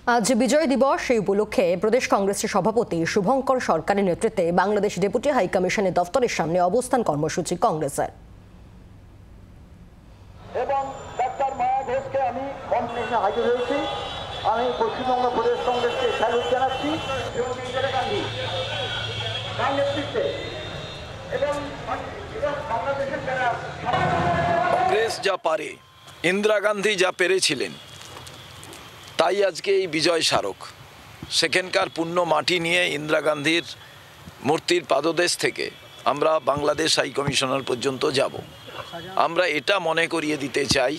আজ বিজয় দিবস এই উপলক্ষে প্রদেশ কংগ্রেসের সভাপতি শুভঙ্কর সরকারের নেতৃত্বে বাংলাদেশ ডেপুটি হাই কমিশনের দফতরের সামনে অবস্থান কর্মসূচি কংগ্রেসের। এবং ডাক্তার মায়া ঘোষকে আমি কনফারেন্সে হাজির হয়েছি। আমি পশ্চিমবঙ্গ প্রদেশ কংগ্রেসকে স্যালুট জানাচ্ছি এবং ইন্দিরা গান্ধী তার নেতৃত্বে এবং বাংলাদেশের যারা কংগ্রেস যা পারে, ইন্দিরা গান্ধী যা পেরেছিলেন, তাই আজকে এই বিজয় স্মারক। সেখানকার পুণ্য মাটি নিয়ে ইন্দিরা গান্ধীর মূর্তির পাদদেশ থেকে আমরা বাংলাদেশ হাই কমিশনার পর্যন্ত যাব। আমরা এটা মনে করিয়ে দিতে চাই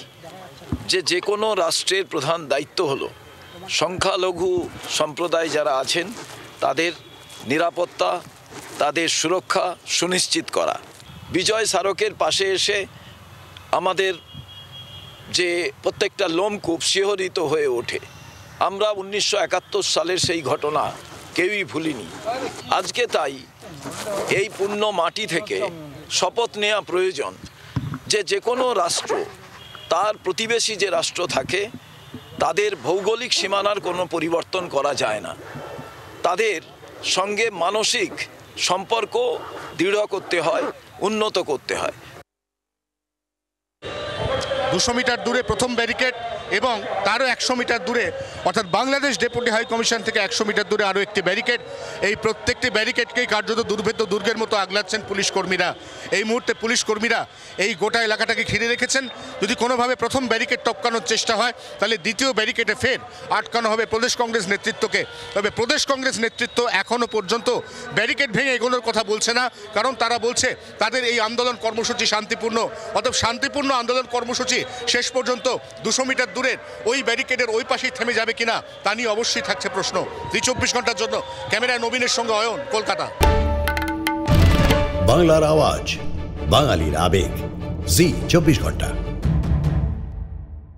যে কোনো রাষ্ট্রের প্রধান দায়িত্ব হলো সংখ্যালঘু সম্প্রদায় যারা আছেন তাদের নিরাপত্তা, তাদের সুরক্ষা সুনিশ্চিত করা। বিজয় স্মারকের পাশে এসে আমাদের যে প্রত্যেকটা লোমকূপ শিহরিত হয়ে ওঠে। আমরা 1971 সালের সেই ঘটনা কেউই ভুলিনি। আজকে তাই এই পুণ্য মাটি থেকে শপথ নেওয়া প্রয়োজন যে কোনো রাষ্ট্র, তার প্রতিবেশী যে রাষ্ট্র থাকে, তাদের ভৌগোলিক সীমানার কোনো পরিবর্তন করা যায় না। তাদের সঙ্গে মানসিক সম্পর্ক দৃঢ় করতে হয়, উন্নত করতে হয়। 200 মিটার দূরে প্রথম ব্যারিকেড এবং তারও 100 মিটার দূরে, অর্থাৎ বাংলাদেশ ডেপুটি হাই কমিশন থেকে 100 মিটার দূরে আরও একটি ব্যারিকেড। এই প্রত্যেকটি ব্যারিকেডকেই কার্যত দুর্ভেদ্য দুর্গের মতো আগলাচ্ছেন পুলিশ কর্মীরা। এই মুহূর্তে পুলিশ কর্মীরা এই গোটা এলাকাটাকে ঘিরে রেখেছেন। যদি কোনোভাবে প্রথম ব্যারিকেড টপকানোর চেষ্টা হয়, তাহলে দ্বিতীয় ব্যারিকেডে ফের আটকানো হবে প্রদেশ কংগ্রেস নেতৃত্বকে। তবে প্রদেশ কংগ্রেস নেতৃত্ব এখনও পর্যন্ত ব্যারিকেড ভেঙে এগোনোর কথা বলছে না, কারণ তারা বলছে তাদের এই আন্দোলন কর্মসূচি শান্তিপূর্ণ। অতএব শান্তিপূর্ণ আন্দোলন কর্মসূচি শেষ পর্যন্ত 200 মিটার দূরের ওই ব্যারিকেডের ওই পাশেই থেমে যাবে কিনা তা নিয়ে অবশ্যই থাকছে প্রশ্ন। 24 ঘন্টার জন্য ক্যামেরায় নবীনের সঙ্গে অয়ন, কলকাতা। বাংলার আওয়াজ, বাঙালির আবেগ, জি 24 ঘন্টা।